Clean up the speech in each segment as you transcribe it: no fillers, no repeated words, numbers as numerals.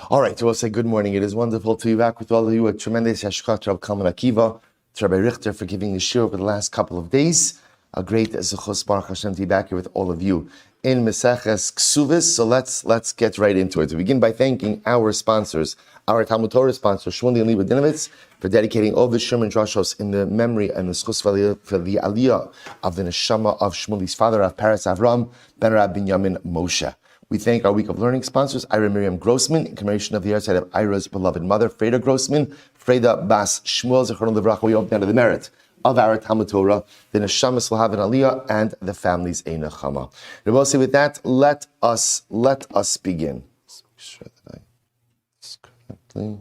All right, so we'll say good morning. It is wonderful to be back with all of you. A tremendous Yashkat Rav Kalman Akiva, to Rabbi Richter for giving the shiur over the last couple of days. A great zechus Baruch Hashem to be back here with all of you in Meseches Kesuvos. So let's get right into it. To begin by thanking our sponsors, our Talmud Torah sponsor, Shmuel Leba Dinovitz, for dedicating all the Sherman Drashos in the memory and the zechus for the aliyah of the neshama of Shmuel's father, HaRav Peretz Avraham, Harav Benyamin Moshe. We thank our week of learning sponsors, Ira Miriam Grossman, in commemoration of the yahrzeit of Ira's beloved mother, Frieda Grossman, Frieda Bas Shmuel, zechus Leba. We hope down to the merit of our Talmud Torah, the neshamas will have an aliyah, and the families a neshama. And we'll say with that, let us begin. Let's make sure that I this correctly.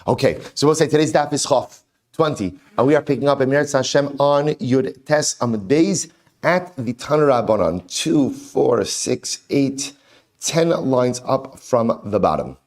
Okay, so we'll say today's daf is Chof 20, and we are picking up Emirat Hashem on Yud Tes Amud Beis at the Tanur Rabbanon, 2, 4, 6, 8, 10 lines up from the bottom.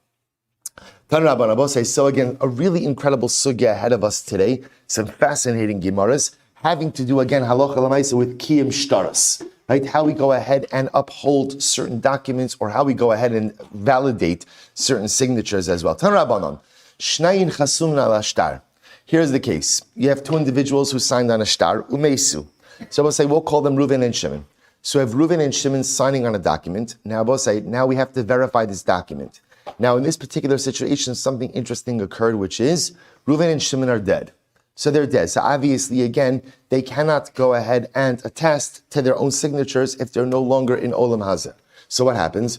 Tanur Rabbanon say, so again, a really incredible sugya ahead of us today. Some fascinating gemaras having to do again halacha l'maisa with kiyum shtaras, right? How we go ahead and uphold certain documents, or how we go ahead and validate certain signatures as well. Tanur Rabbanon, shnayin chasum al ashtar. Here's the case: you have two individuals who signed on a shtar umeisu. So we'll say we'll call them Reuven and Shimon. So we have Reuven and Shimon signing on a document. Now we'll say now we have to verify this document. Now, in this particular situation, something interesting occurred, which is Reuven and Shimon are dead. So they're dead. So obviously, again, they cannot go ahead and attest to their own signatures if they're no longer in Olam Hazeh. So what happens?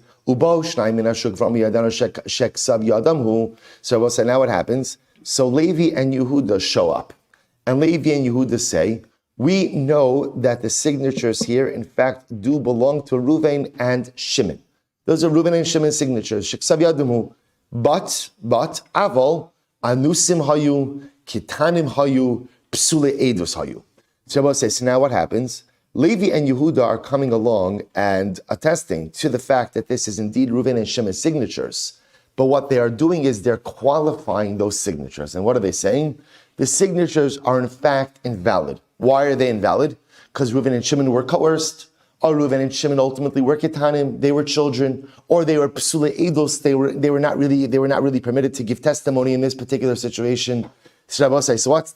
So we'll say now what happens? So Levi and Yehuda show up. And Levi and Yehuda say, we know that the signatures here, in fact, do belong to Reuven and Shimon. Those are Reuven and Shimon's signatures. But, Aval, Anusim Hayu, Kitanim Hayu, Psule Edus Hayu. So now what happens? Levi and Yehuda are coming along and attesting to the fact that this is indeed Reuven and Shimon's signatures. But what they are doing is they're qualifying those signatures. And what are they saying? The signatures are in fact invalid. Why are they invalid? Because Reuven and Shimon were coerced, or Reuven and Shimon ultimately were ketanim, they were children, or they were psule eidos, they were not really permitted to give testimony in this particular situation. So what's the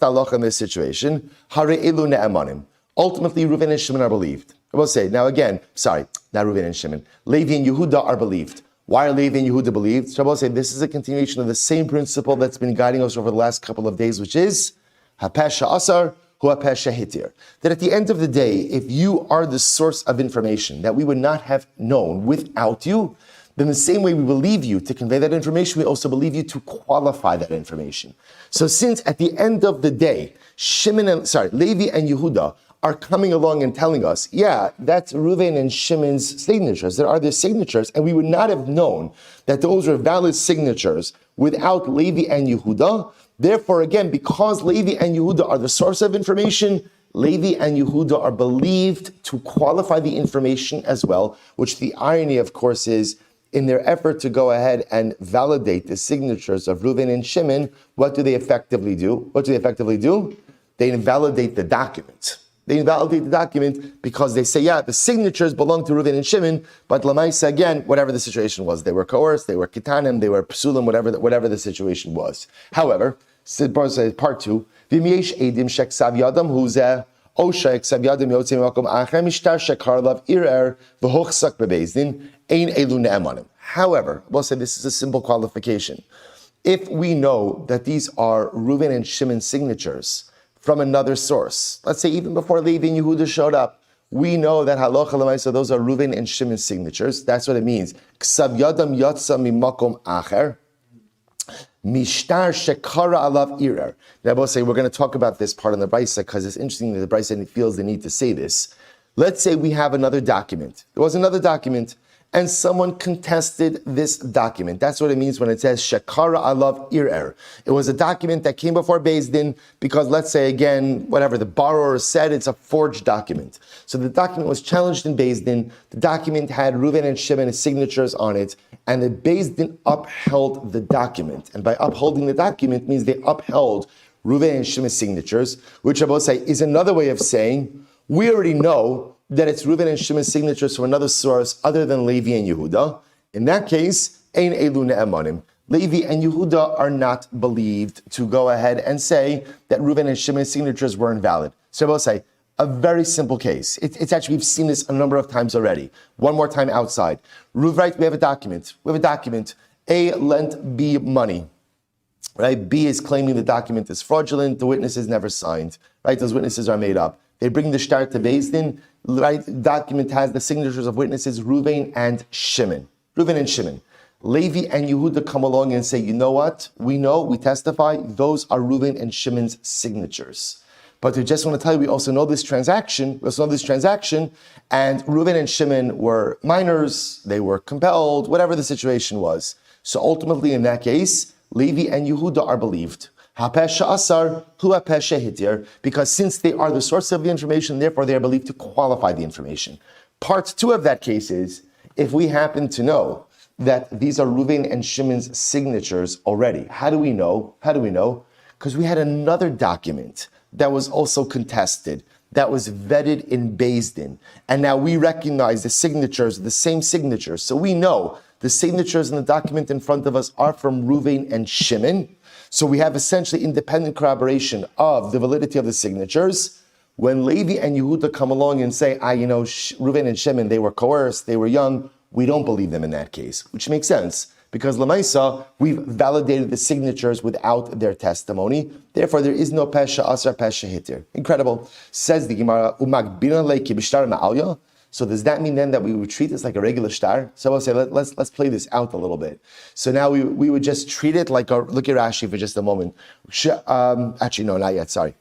halacha in this situation? Hare elu ne'emanim. Ultimately, Reuven and Shimon are believed. I will say now again, not Reuven and Shimon. Levi and Yehuda are believed. Why are Levi and Yehuda believed? So I will say this is a continuation of the same principle that's been guiding us over the last couple of days, which is hapesha asar. That at the end of the day, if you are the source of information that we would not have known without you, then the same way we believe you to convey that information, we also believe you to qualify that information. So since at the end of the day, Levi and Yehuda are coming along and telling us, yeah, that's Reuven and Shimon's signatures. There are their signatures, and we would not have known that those were valid signatures without Levi and Yehuda. Therefore, again, because Levi and Yehuda are the source of information, Levi and Yehuda are believed to qualify the information as well, which the irony, of course, is in their effort to go ahead and validate the signatures of Reuven and Shimon, what do they effectively do? They invalidate the document. They invalidate the document because they say, yeah, the signatures belong to Reuven and Shimon, but Lamaisa, again, whatever the situation was, they were coerced, they were kitanim, they were psulim, whatever the situation was. However, part 2, V'miesh edim sheksav yadam huzeh, osha eksav yadam yotzei makom acher mishtar shekar lav irer v'hochsak bebezdin ein elu ne'emanim. However, we'll say this is a simple qualification. If we know that these are Reuven and Shimon signatures from another source, let's say even before Levi and Yehuda showed up, we know that halacha l'maisa those are Reuven and Shimon signatures. That's what it means. Ksav yadam yatsa mimakom acher. Mishtar shekara alav irer. Now, I will say we're going to talk about this part in the Brisa because it's interesting that the Brisa feels the need to say this. Let's say we have another document. There was another document, and someone contested this document. That's what it means when it says shekara alav irer. It was a document that came before Beis Din because, let's say again, whatever the borrower said, it's a forged document. So the document was challenged in Beis Din. The document had Reuven and Shimon signatures on it, and the Beis Din upheld the document. And by upholding the document means they upheld Reuven and Shimon's signatures, which I will say is another way of saying we already know that it's Reuven and Shimon's signatures from another source other than Levi and Yehuda, in that case, ein elu ne'emanim. Levi and Yehuda are not believed to go ahead and say that Reuven and Shimon's signatures were invalid. So I will say, a very simple case. It's actually, we've seen this a number of times already. One more time outside. Right, we have a document. A lent B money. Right? B is claiming the document is fraudulent. The witness is never signed. Right? Those witnesses are made up. They bring the shtar to Beis Din. Right? The document has the signatures of witnesses Reuven and Shimon. Levi and Yehuda come along and say, you know what? We testify, those are Reuven and Shimon's signatures. But we just want to tell you, we also know this transaction, and Reuven and Shimon were minors, they were compelled, whatever the situation was. So ultimately in that case, Levi and Yehuda are believed. Because since they are the source of the information, therefore they are believed to qualify the information. Part 2 of that case is, if we happen to know that these are Reuven and Shimon's signatures already. How do we know? Because we had another document that was also contested, that was vetted in Beis Din. And now we recognize the signatures, the same signatures. So we know the signatures in the document in front of us are from Reuven and Shimon. So we have essentially independent corroboration of the validity of the signatures. When Levi and Yehuda come along and say, Reuven and Shimon, they were coerced, they were young, we don't believe them in that case, which makes sense, because Lamaisa, we've validated the signatures without their testimony. Therefore, there is no pesha asar pesha hitir. Incredible. Says the Gemara, so does that mean then that we would treat this like a regular shtar? So I'll say, let's play this out a little bit. So now we would just treat it like look at Rashi for just a moment. Actually, no, not yet, sorry.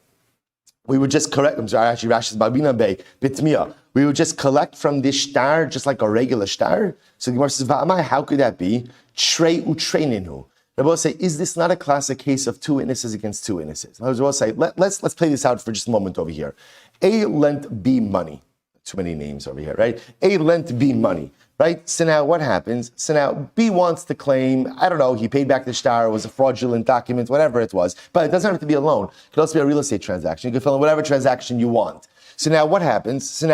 We would just correct, Rashi's Babina Bey, Bitmiya. We would just collect from this shtar just like a regular shtar. So the Gemara says, Va'amai, how could that be? Trei utreininu. Rabbi will say, is this not a classic case of two witnesses against two witnesses? Rabbi will say, let's play this out for just a moment over here. A lent B money. Too many names over here, right? A lent B money, right? So now what happens? So now B wants to claim, I don't know, he paid back the shtar, it was a fraudulent document, whatever it was. But it doesn't have to be a loan. It could also be a real estate transaction. You can fill in whatever transaction you want. So now what happens? So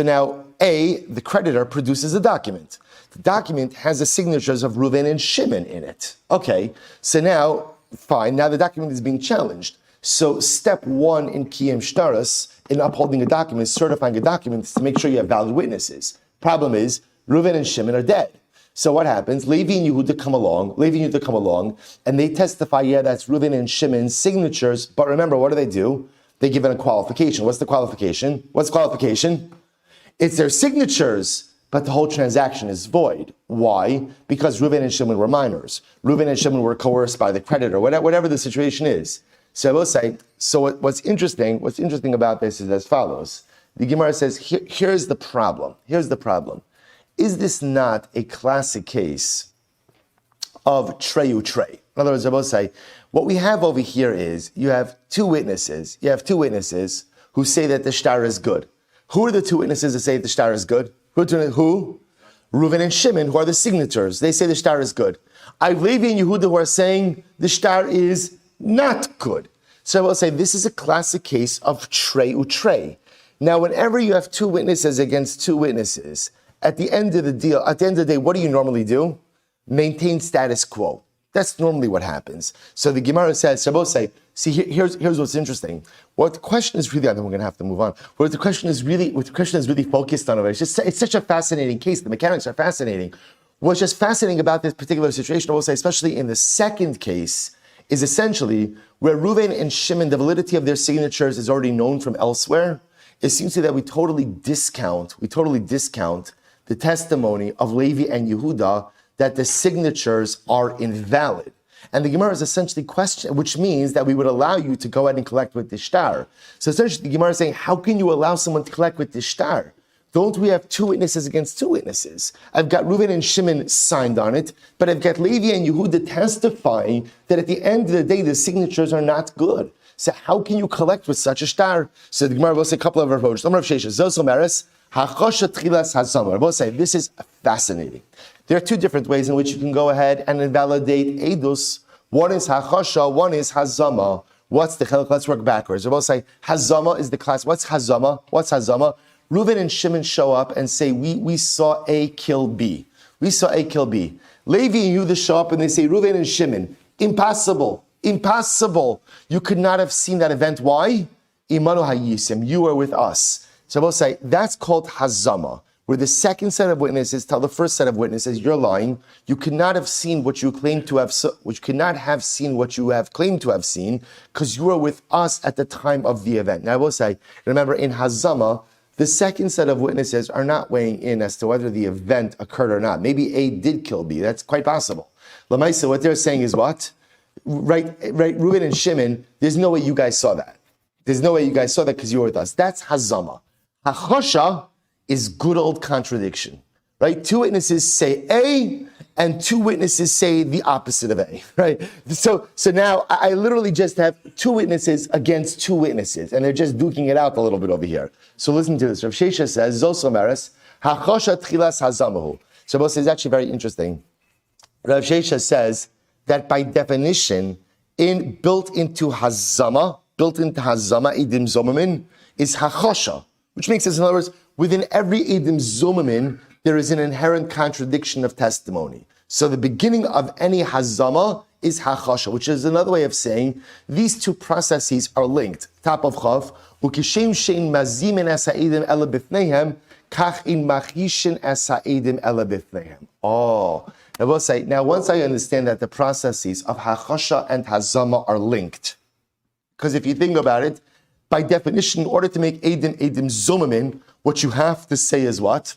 now A, the creditor, produces a document. The document has the signatures of Reuven and Shimon in it. Okay, so now, fine, now the document is being challenged. So step 1 in Kiyem Shtaras, in upholding a document, certifying a document, is to make sure you have valid witnesses. Problem is, Reuven and Shimon are dead. So what happens? Levi and Yehuda come along, and they testify, yeah, that's Reuven and Shimon's signatures, but remember, what do? They give it a qualification. What's the qualification? It's their signatures, but the whole transaction is void. Why? Because Reuven and Shimon were minors. Reuven and Shimon were coerced by the creditor, whatever the situation is. So I will say, what's interesting about this is as follows. The Gemara says, here's the problem. Is this not a classic case of treyu trey? In other words, I will say, what we have over here is, you have two witnesses who say that the shtar is good. Who are the two witnesses that say the shtar is good? Who? Reuven and Shimon, who are the signatures. They say the shtar is good. I have Levi and Yehuda who are saying the shtar is not good. So I will say this is a classic case of trey utrey. Now, whenever you have two witnesses against two witnesses, at the end of the day, what do you normally do? Maintain status quo. That's normally what happens. So the Gemara says, so I will say, see, here's what's interesting. What the question is really, I think we're going to have to move on. What the question is really focused on, it's such a fascinating case. The mechanics are fascinating. What's just fascinating about this particular situation, I will say, especially in the second case, is essentially where Reuven and Shimon, the validity of their signatures is already known from elsewhere. It seems to be that we totally discount the testimony of Levi and Yehuda that the signatures are invalid. And the Gemara is essentially questioning, which means that we would allow you to go ahead and collect with the shtar. So essentially the Gemara is saying, how can you allow someone to collect with the shtar? Don't we have two witnesses against two witnesses? I've got Reuven and Shimon signed on it, but I've got Levi and Yehuda testifying that at the end of the day, the signatures are not good. So how can you collect with such a shtar? So the Gemara will say a couple of approaches. We'll say this is fascinating. There are two different ways in which you can go ahead and invalidate edus. One is hachasha, one is hazama. What's the chelak? Let's work backwards. We'll say hazama is the class. What's hazama? Reuven and Shimon show up and say, we saw A kill B. We saw A kill B. Levi and Yehuda show up and they say, Reuven and Shimon, impossible. Impossible. You could not have seen that event. Why? Imanu hayisim. You were with us. So I will say, that's called hazama, where the second set of witnesses tell the first set of witnesses, you're lying. You could not have seen what you claim to have, which could not have seen what you have claimed to have seen, because you were with us at the time of the event. Now I will say, remember, in hazama, the second set of witnesses are not weighing in as to whether the event occurred or not. Maybe A did kill B. That's quite possible. Lamaisa, what they're saying is what? Right, Reuven and Shimon, there's no way you guys saw that. There's no way you guys saw that because you were with us. That's hazama. Hachosha is good old contradiction, right? Two witnesses say A, and two witnesses say the opposite of A, right? So now I literally just have two witnesses against two witnesses, and they're just duking it out a little bit over here. So listen to this. Rav Shesha says, Zosomeres, Hachosha tchilas hazamahu. So Rav says, actually very interesting. Rav Shesha says that by definition, built into hazama, edim zomamin, is hachosha, which makes sense. In other words, within every edim zomamin, there is an inherent contradiction of testimony. So the beginning of any hazama is hachosha, which is another way of saying these two processes are linked. Top of chav, ukishem shein mazim es ha'edim ela bifneihem, kach in machishin es ha'edim ela bifneihem. Oh, I will say, now once I understand that the processes of hachosha and hazama are linked, because if you think about it, by definition, in order to make edim zomamin, what you have to say is what?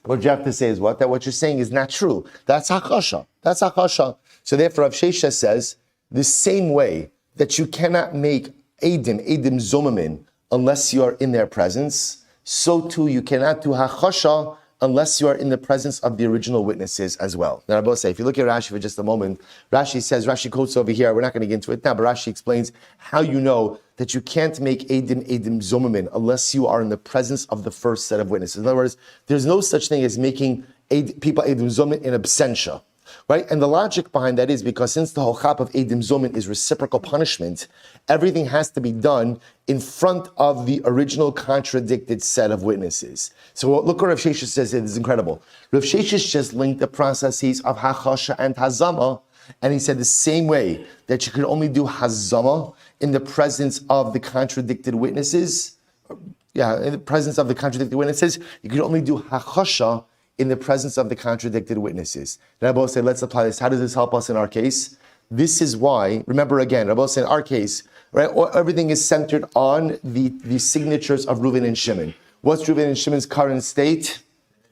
What you have to say is what? That what you're saying is not true. That's hachosha. That's hachosha. So therefore, Rav Shesha says, the same way that you cannot make edim zomamin, unless you are in their presence, so too you cannot do hachosha unless you are in the presence of the original witnesses as well. Now I will say, if you look at Rashi for just a moment, Rashi quotes over here, we're not going to get into it now, but Rashi explains how you know that you can't make edim zomamin unless you are in the presence of the first set of witnesses. In other words, there's no such thing as making people edim zomamin in absentia. Right? And the logic behind that is because since the whole chap of edim zomin is reciprocal punishment, everything has to be done in front of the original contradicted set of witnesses. So look what Rav Shesha says, it is incredible. Rav Shesha just linked the processes of hachosha and hazama, and he said the same way that you could only do hazama in the presence of the contradicted witnesses, in the presence of the contradicted witnesses, you could only do hachosha in the presence of the contradicted witnesses. Rabbi said, let's apply this. How does this help us in our case? This is why, remember again, Rabbi said in our case, right, everything is centered on the signatures of Reuven and Shimon. What's Reuven and Shimon's current state?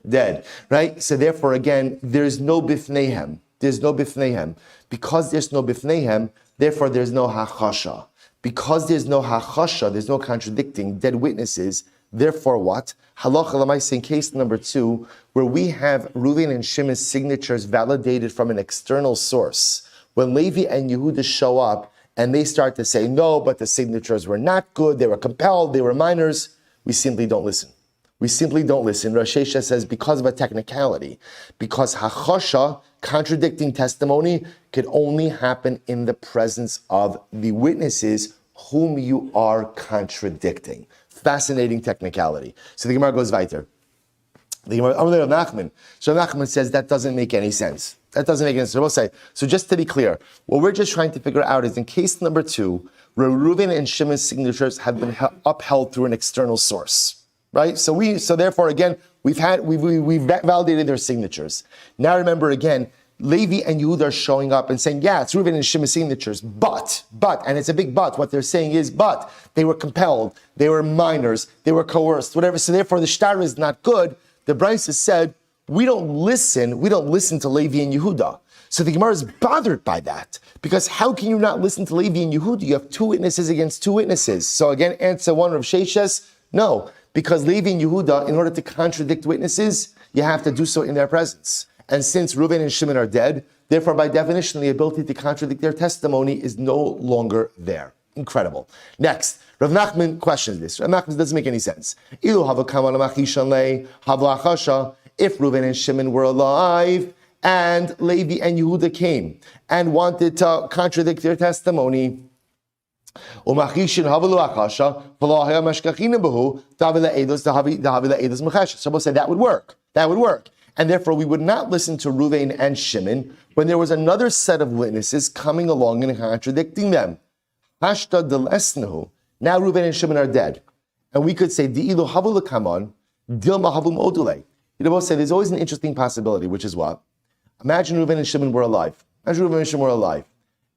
Dead, right? So therefore again, there's no bifneihem. There's no bifneihem. Because there's no bifneihem, therefore there's no hachasha. Because there's no hachasha, there's no contradicting dead witnesses. Therefore, what? Halacha l'maaseh in case number 2, where we have Reuven and Shimon's signatures validated from an external source. When Levi and Yehuda show up and they start to say, no, but the signatures were not good, they were compelled, they were minors, we simply don't listen. We simply don't listen. Rav Shesha says because of a technicality, because hachosha, contradicting testimony, could only happen in the presence of the witnesses whom you are contradicting. Fascinating technicality. So the Gemara goes weiter. The Gemara, Rav Nachman. So Rav Nachman says that doesn't make any sense. That doesn't make any sense. So we'll say, so just to be clear, what we're just trying to figure out is in case number 2, where Reuven and Shimon's signatures have been upheld through an external source, right? So therefore again, we've validated their signatures. Now remember again, Levi and Yehuda are showing up and saying, yeah, it's Reuven and Shimon's signatures, but, and it's a big but, what they're saying is, but, they were compelled, they were minors, they were coerced, whatever, so therefore the shtar is not good. The Brisa said, we don't listen to Levi and Yehuda. So the Gemara is bothered by that, because how can you not listen to Levi and Yehuda? You have 2 witnesses against 2 witnesses. So again, answer 1 of Sheshes, no, because Levi and Yehuda, in order to contradict witnesses, you have to do so in their presence. And since Reuven and Shimon are dead, therefore by definition, the ability to contradict their testimony is no longer there. Incredible. Next, Rav Nachman questions this. Rav Nachman doesn't make any sense. If Reuven and Shimon were alive, and Levi and Yehuda came and wanted to contradict their testimony, Umachishin havalu akasha, v'lohaya mashkachina behu, davila eidos, davila eidos mechesh. Someone said that would work. That would work. And therefore, we would not listen to Ruvain and Shimon when there was another set of witnesses coming along and contradicting them. Hashta delesnahu. Now Ruvain and Shimon are dead. And we could say, Di'ilu havulu kamon, dilma havum odule. You know, say there's always an interesting possibility, which is what? Imagine Ruvain and Shimon were alive. Imagine Ruvain and Shimon were alive.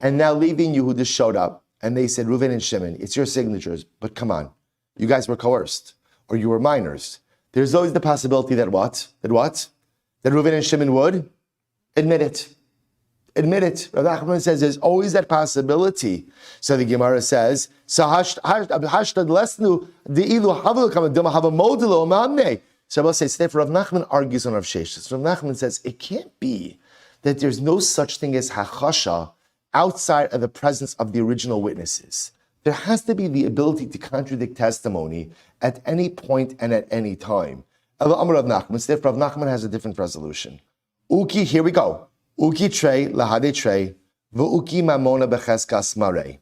And now Levi and Yehuda showed up. And they said, Reuven and Shimon, it's your signatures, but come on. You guys were coerced, or you were minors. There's always the possibility that what? That Reuven and Shimon would admit it. Admit it. Rav Nachman says there's always that possibility. So the Gemara says, so hashtag lesnu de'ilu havelu kama dima hava modelo mamne. So I will say, therefore Rav Nachman argues on Rav Sheshes. Rav Nachman says it can't be that there's no such thing as hachasha outside of the presence of the original witnesses. There has to be the ability to contradict testimony at any point and at any time. Amar Rav Nachman, therefore Rav Nachman has a different resolution. Uki, here we go. Uki trei lahade trei, v'uki mamona becheskas marei.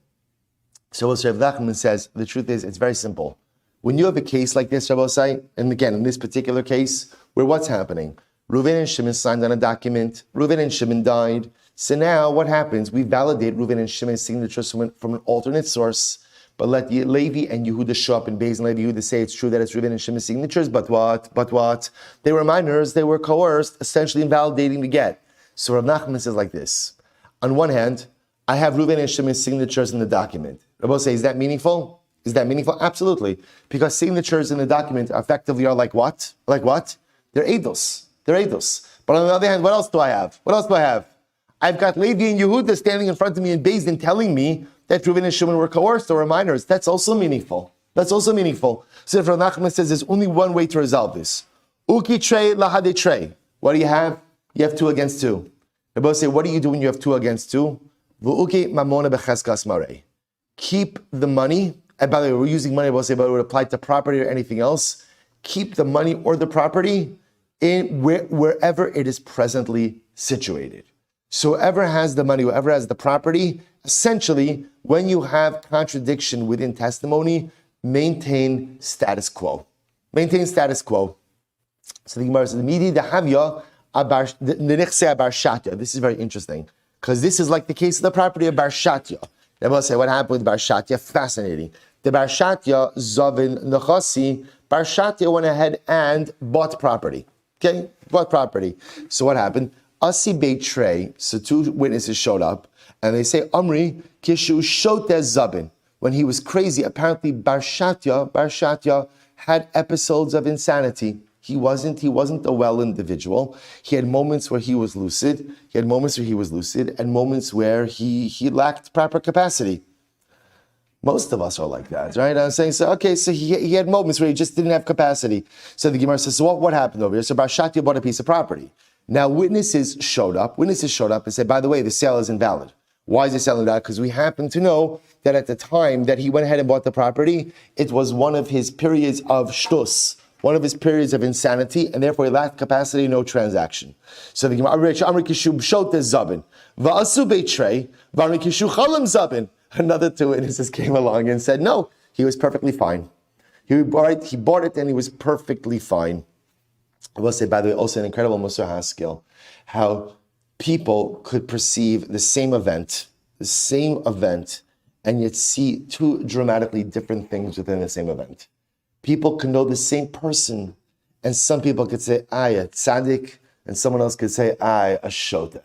So Rav Nachman says, the truth is, it's very simple. When you have a case like this, Rabbosai, and again, in this particular case, where what's happening? Reuven and Shimon signed on a document. Reuven and Shimon died. So now what happens? We validate Reuven and Shimon's signatures from an alternate source, but let Levi and Yehuda show up in Beis and Levi Yehuda say it's true that it's Reuven and Shimon's signatures, but what? They were minors, they were coerced, essentially invalidating the get. So Rav Nachman says like this. On one hand, I have Reuven and Shimon's signatures in the document. Rabbi say, is that meaningful? Is that meaningful? Absolutely. Because signatures in the document effectively are like what? Like what? They're eidos. They're eidos. But on the other hand, what else do I have? I've got Levi and Yehuda standing in front of me in Beis Din telling me that Reuven and Shimon were coerced or were minors. That's also meaningful. So if Rav Nachman says there's only one way to resolve this. Uki trei lahade trei. What do you have? You have 2 against 2. They both say, what do you do when you have 2 against 2? V'uki mamona becheskas marei. Keep the money, and by the way, we're using money, we'll say, but it would apply to property or anything else. Keep the money or the property in wherever it is presently situated. So whoever has the money, whoever has the property, essentially, when you have contradiction within testimony, maintain status quo. Maintain status quo. So the Gemara says, this is very interesting, because this is like the case of the property of Bar Shatya. They will say, what happened with Bar Shatya? Fascinating. The Bar Shatya, Zavin Nechasi, Bar Shatya went ahead and bought property. Okay? Bought property. So what happened? Asi Beit Trey, so 2 witnesses showed up, and they say, Amri, Kishu Shote Zabin. When he was crazy, apparently Bar Shatya had episodes of insanity. He wasn't a well individual. He had moments where he was lucid, and moments where he lacked proper capacity. Most of us are like that, right? I'm saying, so he had moments where he just didn't have capacity. So the Gemara says, so what happened over here? So Bar Shatya bought a piece of property. Now witnesses showed up and said, by the way, the sale is invalid. Why is the sale invalid? Because we happen to know that at the time that he went ahead and bought the property, it was one of his periods of shtus, one of his periods of insanity, and therefore he lacked capacity, no transaction. So the Gemara, another 2 witnesses came along and said, no, he was perfectly fine. He bought it and he was perfectly fine. I will say, by the way, also an incredible Musar Haskell, how people could perceive the same event, and yet see 2 dramatically different things within the same event. People can know the same person, and some people could say, a tzaddik, and someone else could say, a shota.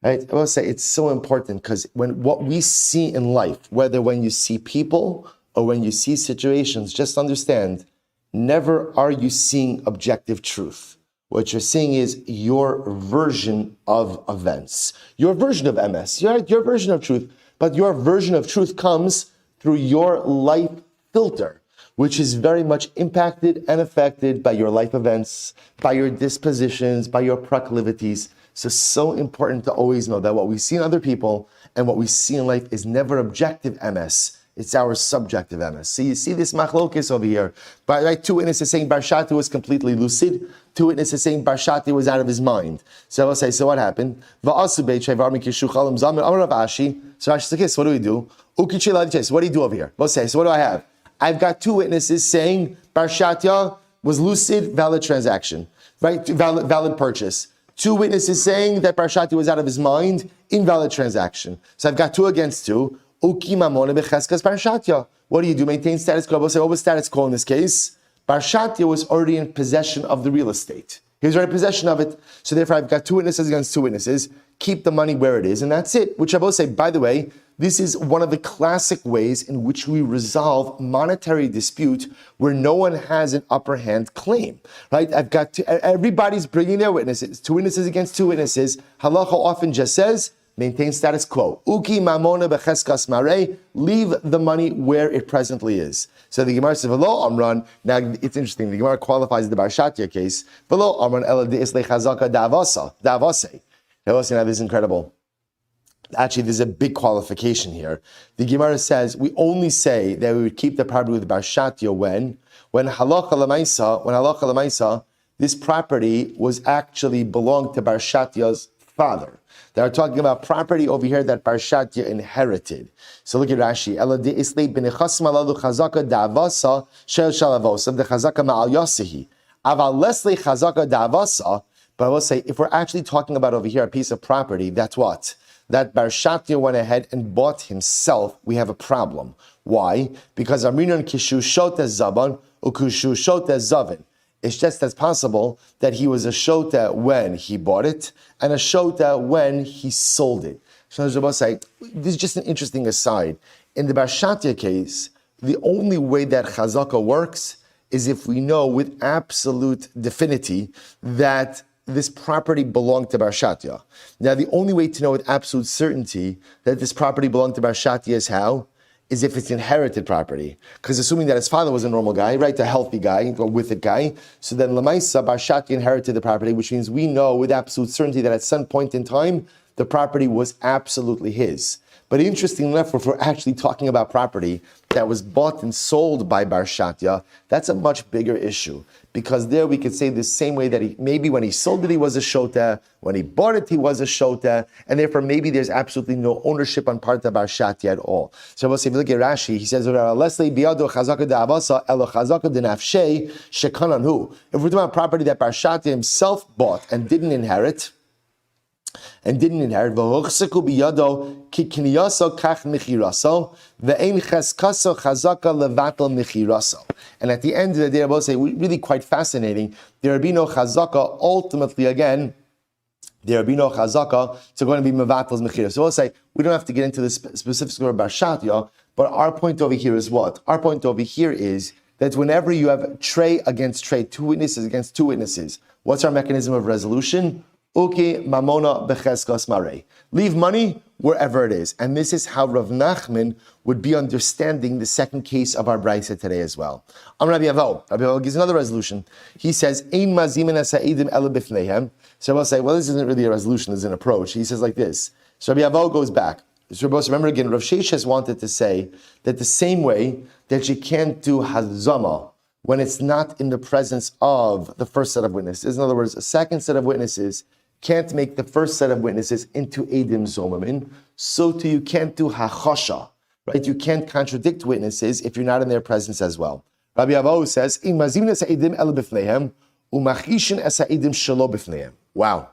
Right? I will say it's so important, because when what we see in life, whether when you see people or when you see situations, just understand, never are you seeing objective truth. What you're seeing is your version of events, your version of MS, your version of truth, but your version of truth comes through your life filter, which is very much impacted and affected by your life events, by your dispositions, by your proclivities. So important to always know that what we see in other people and what we see in life is never objective MS. It's our subjective MS. So you see this machlokes over here. Right, 2 witnesses saying Bar Shatya was completely lucid. 2 witnesses saying Bar Shatya was out of his mind. So I'll say, so what happened? So Rashi says, okay, so what do we do? What do you do over here? So what do I have? I've got two witnesses saying Bar Shatya was lucid, valid transaction, right? Valid purchase. Two witnesses saying that Bar Shatya was out of his mind, invalid transaction. So I've got 2 against 2. What do you do? Maintain status quo. What was status quo in this case? Bar Shatya was already in possession of the real estate. He was already in possession of it. So therefore, I've got 2 witnesses against 2 witnesses. Keep the money where it is, and that's it. Which I will say, by the way, this is one of the classic ways in which we resolve monetary dispute where no one has an upper hand claim, right? I've got everybody's bringing their witnesses, 2 witnesses against 2 witnesses. Halacha often just says, maintain status quo. Uki mamona becheskas mare, leave the money where it presently is. So the Gemara says, v'lo amran, now it's interesting, the Gemara qualifies the Bar Shatya case, v'lo amran ela de'isle chazaka davase. Now this is incredible. Actually, there's a big qualification here. The Gemara says we only say that we would keep the property with Bar Shatya when halacha l'maisa, this property was actually belonged to Bar Shatya's father. They are talking about property over here that Bar Shatya inherited. So look at Rashi. But I will say, if we're actually talking about over here a piece of property, that's what? That Bar Shatya went ahead and bought himself, we have a problem. Why? Because Amrinon Kishu Shota Zaban, Ukushu Shota Zavin. It's just as possible that he was a Shota when he bought it, and a Shota when he sold it. So say, this is just an interesting aside. In the Bar Shatya case, the only way that Chazaka works is if we know with absolute definity that this property belonged to Bar Shatya. Now, the only way to know with absolute certainty that this property belonged to Bar Shatya is how? Is if it's inherited property. Because assuming that his father was a normal guy, right, a healthy guy, or with a guy, so then Lamaisa, Bar Shatya inherited the property, which means we know with absolute certainty that at some point in time, the property was absolutely his. But interestingly enough, if we're actually talking about property that was bought and sold by Bar Shatya, that's a much bigger issue. Because there we could say the same way that maybe when he sold it, he was a shota, when he bought it, he was a shota, and therefore maybe there's absolutely no ownership on part of Bar Shatya at all. So if you look at Rashi, he says, if we're talking about property that Bar Shatya himself bought and didn't inherit, and at the end of the day, I will say, really quite fascinating. There will be no chazaka. Ultimately, again, there will be no chazaka. So going to be mevatal's mechira. So we'll say we don't have to get into the specifics of Bar Shatya, but our point over here is what? Our point over here is that whenever you have tray against tray, 2 witnesses against 2 witnesses, what's our mechanism of resolution? Uki mamona becheskas mare. Leave money wherever it is. And this is how Rav Nachman would be understanding the second case of our brayso today as well. Rabbi Avo gives another resolution. He says, Ein mazimin asaidim ele bifneihem. So I'll say, well, this isn't really a resolution, this is an approach. He says like this. So Rabbi Avo goes back. So remember again, Rav Sheshes wanted to say that the same way that you can't do hazama when it's not in the presence of the first set of witnesses. In other words, a second set of witnesses can't make the first set of witnesses into Eidim Zomamin, so too you can't do Hachasha, right? You can't contradict witnesses if you're not in their presence as well. Rabbi Avo says, In mazim es ha'edim el b'fneihem, umachishin es ha'edim shelo b'fneihem. Wow.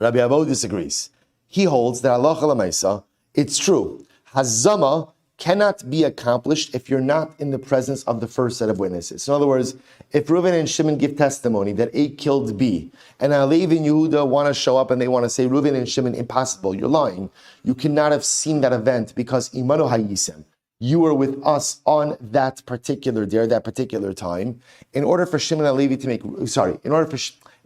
Rabbi Avo disagrees. He holds that halacha l'maisa, it's true. Hazama cannot be accomplished if you're not in the presence of the first set of witnesses. So in other words, if Reuven and Shimon give testimony that A killed B, and Levi and Yehuda want to show up and they want to say, Reuven and Shimon, impossible, you're lying. You cannot have seen that event because Imanu Hayisem, you were with us on that particular day, that particular time. In order for Shimon and Levi to make, in order for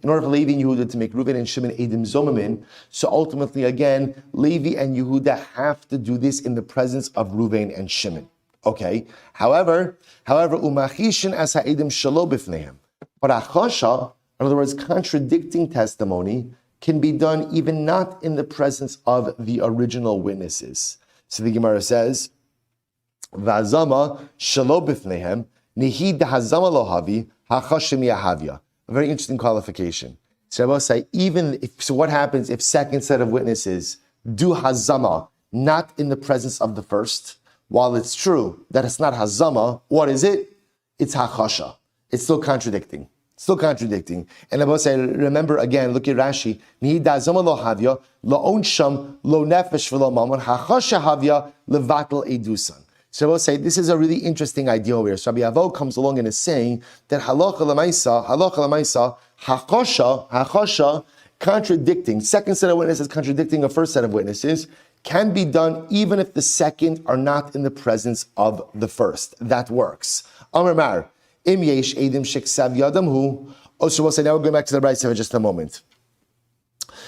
Levi and Yehuda to make Reuven and Shimon Eidim Zomamin, so ultimately again, Levi and Yehuda have to do this in the presence of Reuven and Shimon. Okay. However, umachishin as ha'edim shelo b'fneihem. But achasha, in other words, contradicting testimony, can be done even not in the presence of the original witnesses. So the Gemara says, v'azama shelo b'fneihem nihid hazama lohavi hachashim yahavya. A very interesting qualification. So I will say, what happens if second set of witnesses do hazama not in the presence of the first? while it's true that it's not hazama, what is it? It's hachasha. It's still contradicting. Still contradicting. And I will say, remember again, look at Rashi. Nihi da'azama lo havya, lo onsham, lo nefesh v'lo mamon, hachasha havya, levatel edusan. So I will say, this is a really interesting idea over here. So Rabbi Avo comes along and is saying that halacha l'maisa, hachasha, contradicting, second set of witnesses contradicting a first set of witnesses, can be done even if the second are not in the presence of the first. That works. Amar Mar, im yesh edim sheksav yadam hu. So we'll say, now we're going back to the Brisa for just a moment.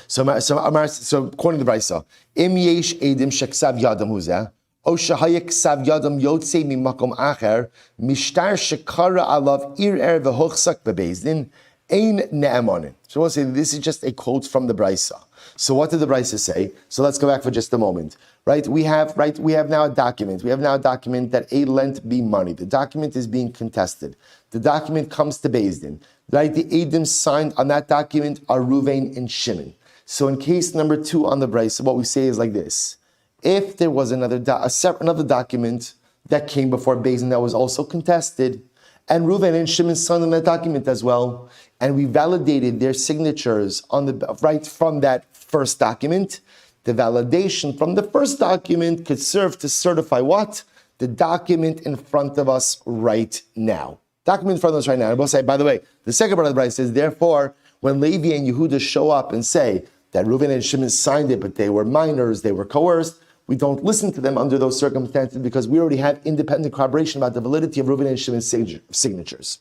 So according to the Brisa, im yesh edim sheksav yadam hu zeh, O shahaya ksav yadam yotze mi makom acher, mishtar shekara alav ir v'hochsak bebezdin, ein ne'emanin. So we'll say this is just a quote from the Brisa. So what did the Brisa say? So let's go back for just a moment. We have now a document. We have now a document that a lent be money. The document is being contested. The document comes to Bezdin. Right? The Eidim signed on that document are Ruvain and Shimon. So in case number 2 on the Brisa, what we say is like this. If there was another document that came before Bezdin that was also contested, and Reuven and Shimon signed on that document as well, and we validated their signatures on from that first document, the validation from the first document could serve to certify what? The document in front of us right now. Document in front of us right now. I will say, by the way, the second part of the Brisa says, therefore, when Levi and Yehuda show up and say that Reuven and Shimon signed it, but they were minors, they were coerced, we don't listen to them under those circumstances because we already have independent corroboration about the validity of Reuven and Shimon's signatures.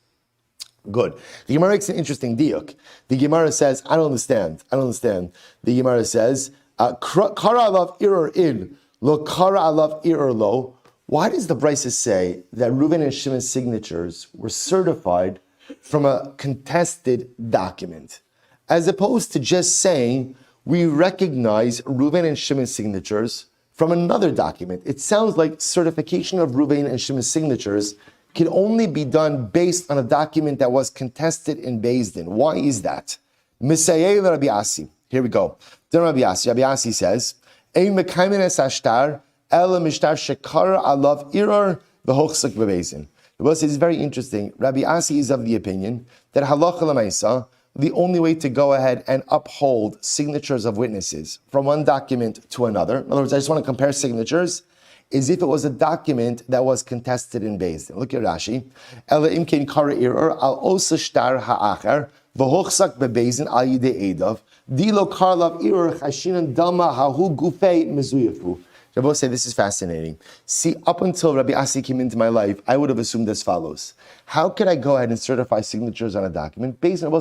Good. The Gemara makes an interesting diuk. The Gemara says, I don't understand. The Gemara says, Kara alav irur in, lo kara alav irur lo. Why does the Brisa say that Reuven and Shimon's signatures were certified from a contested document, as opposed to just saying we recognize Reuven and Shimon's signatures from another document? It sounds like certification of Reuven and Shimon's signatures can only be done based on a document that was contested in Beis Din. Why is that? Misayei Rabbi Asi. Here we go. Then Rabbi Asi says, Ein mekaymin es ashtar, ela mishtar shekara alav iror v'hochsak bebeis din. The Bible says it's very interesting. Rabbi Asi is of the opinion that halacha l'maisa, the only way to go ahead and uphold signatures of witnesses from one document to another, in other words, I just want to compare signatures, is if it was a document that was contested in Beis Din. Look at Rashi. Ela imkein kara irur al osa shtar ha'acher v'hochsak bebeis din al yidei edav dilo karlav irur chashinan dama hahu gufei mezuyafu. Rabbi say this is fascinating. See, up until Rabbi Asi came into my life, I would have assumed as follows. How could I go ahead and certify signatures on a document based on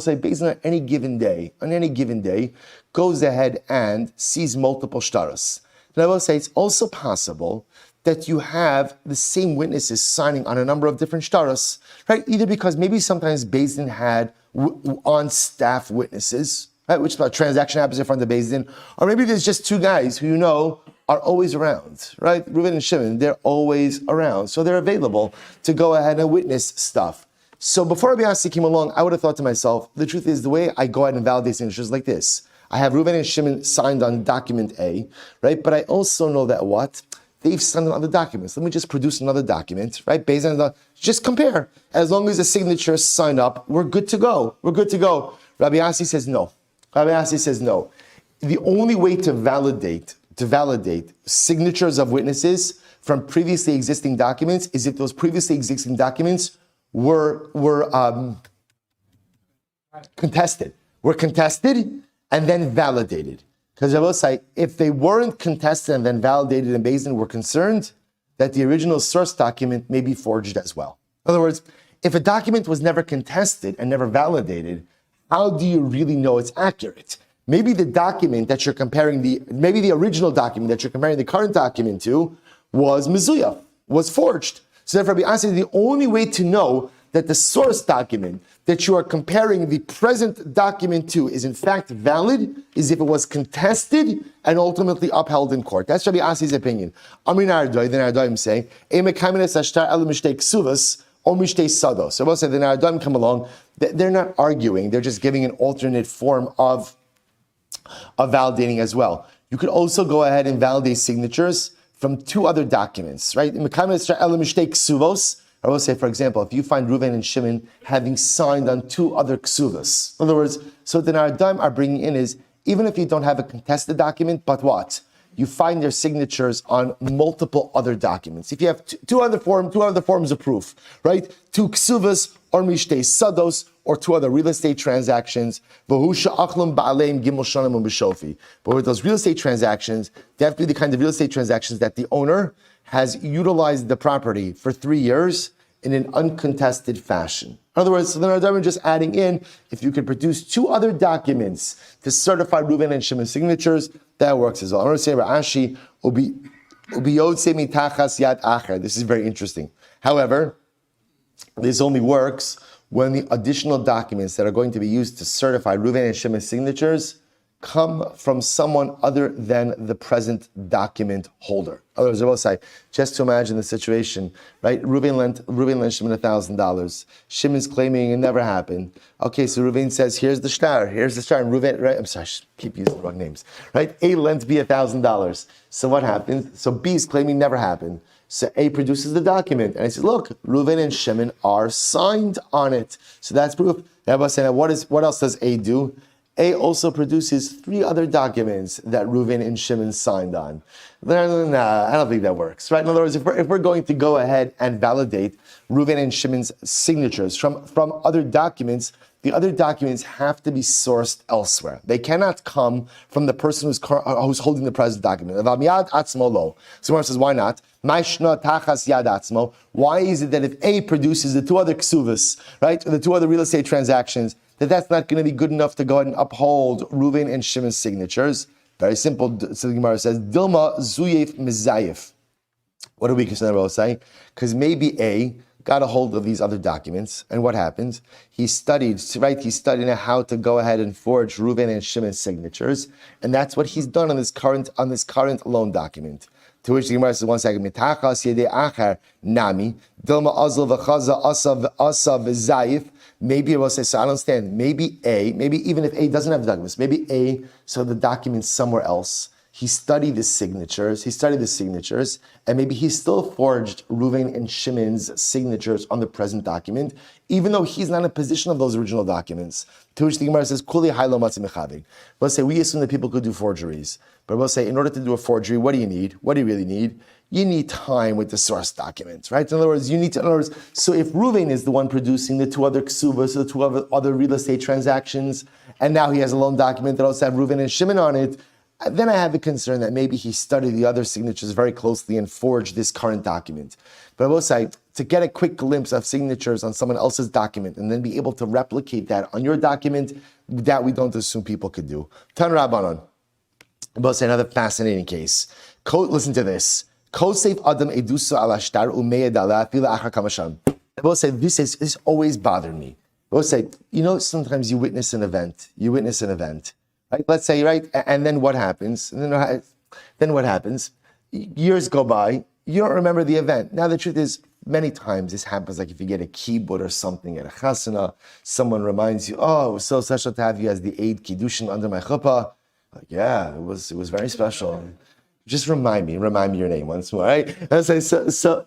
any given day, goes ahead and sees multiple shtaros? And I will say it's also possible that you have the same witnesses signing on a number of different shtaros, right? Either because maybe sometimes Beis Din had on-staff witnesses, right, which a transaction happens in front of Beis Din, or maybe there's just 2 guys who you know are always around, right? Reuven and Shimon, they're always around. So they're available to go ahead and witness stuff. So before Rabbi Asi came along, I would have thought to myself, the truth is the way I go ahead and validate signatures like this. I have Reuven and Shimon signed on document A, right? But I also know that what? They've signed on other documents. Let me just produce another document, right? Based on just compare. As long as the signatures sign up, we're good to go. Rabbi Asi says no. The only way to validate signatures of witnesses from previously existing documents is if those previously existing documents were contested. And then validated. Because I will say, if they weren't contested and then validated and Beis Din were concerned that the original source document may be forged as well. In other words, if a document was never contested and never validated, how do you really know it's accurate? Maybe the document that you're comparing, maybe the original document that you're comparing the current document to was mezuyah, was forged. So therefore, Rabbi Asi, the only way to know that the source document that you are comparing the present document to is in fact valid is if it was contested and ultimately upheld in court. That's Rabbi Asi's opinion. Amri Naradoy, the Naradoim say, Kesuvos or mishtei sado. So we'll say the Naradoim come along, they're not arguing, they're just giving an alternate form of validating as well. You could also go ahead and validate signatures from two other documents, right? I will say, for example, if you find Reuven and Shimon having signed on two other Kesuvos. In other words, so the Naradim are bringing in is, even if you don't have a contested document, but what? You find their signatures on multiple other documents. If you have two other forms of proof, right? Two Kesuvos or Mishtei Sados, or two other real estate transactions. But with those real estate transactions, they have to be the kind of real estate transactions that the owner has utilized the property for 3 years in an uncontested fashion. In other words, so then are just adding in, if you could produce two other documents to certify Reuven and Shimon's signatures, that works as well. I'm going to say Rashi, this is very interesting. However, this only works when the additional documents that are going to be used to certify Reuven and Shimon's signatures come from someone other than the present document holder. Others will say, just to imagine the situation, right? Reuven lent Shimon $1,000. Shimon's claiming it never happened. Okay, so Reuven says, here's the shtar, and Reuven, right? I'm sorry, I keep using the wrong names, right? A lent B $1,000. So what happens? So B is claiming never happened. So A produces the document, and he says, look, Reuven and Shimon are signed on it. So that's proof. Everybody's saying, what else does A do? A also produces 3 other documents that Reuven and Shimon signed on. Nah, I don't think that works, right? In other words, if we're going to go ahead and validate Reuven and Shimon's signatures from other documents, the other documents have to be sourced elsewhere. They cannot come from the person who's holding the present document. So Gemara says, why not? Why is it that if A produces the 2 other Kesuvos, right, or the 2 other real estate transactions, that's not going to be good enough to go ahead and uphold Reuven and Shimon's signatures? Very simple. So the Gemara says, Dilma Zuyef Mizayef. What do we consider say? Because maybe A got a hold of these other documents, and what happens? He studied how to go ahead and forge Reuven and Shimon's signatures, and that's what he's done on this current loan document. To which the Gemara says, one second, Mitachas Yedei Achar Nami, Dilma Azal V'Chaza Asav Zayif. Maybe I will say, so I don't understand. Maybe even if A doesn't have the documents, maybe A saw the documents somewhere else. He studied the signatures, and maybe he still forged Reuven and Shimon's signatures on the present document, even though he's not in a position of those original documents. To which the Gemara says, Kuli Hailo Matzah Mechavig. We'll say, we assume that people could do forgeries. But we'll say, in order to do a forgery, what do you need? What do you really need? You need time with the source documents, right? In other words, so if Reuven is the one producing the 2 other Kesuvos, the 2 other real estate transactions, and now he has a loan document that also have Reuven and Shimon on it, then I have a concern that maybe he studied the other signatures very closely and forged this current document. But I will say, to get a quick glimpse of signatures on someone else's document and then be able to replicate that on your document, that we don't assume people could do. Tan Rabbanon. I will say another fascinating case. Listen to this. I will say, this has always bothered me. I will say, sometimes you witness an event. Right? Let's say, right, and then what happens? Then what happens? Years go by, you don't remember the event. Now the truth is, many times this happens, like if you get a kibbut or something at a chasana, someone reminds you, oh, it was so special to have you as the Eid Kiddushin under my chuppah. Like, yeah, it was very special. Just remind me your name once more, right? And I say, so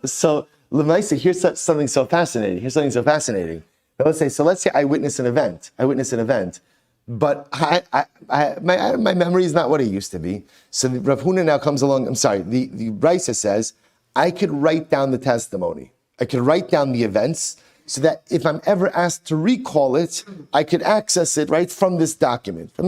Lemaisa, here's something so fascinating. Let's say I witness an event, but my memory is not what it used to be. So Rav Huna now comes along. The Brisa says I could write down the testimony. I could write down the events so that if I'm ever asked to recall it, I could access it right from this document. And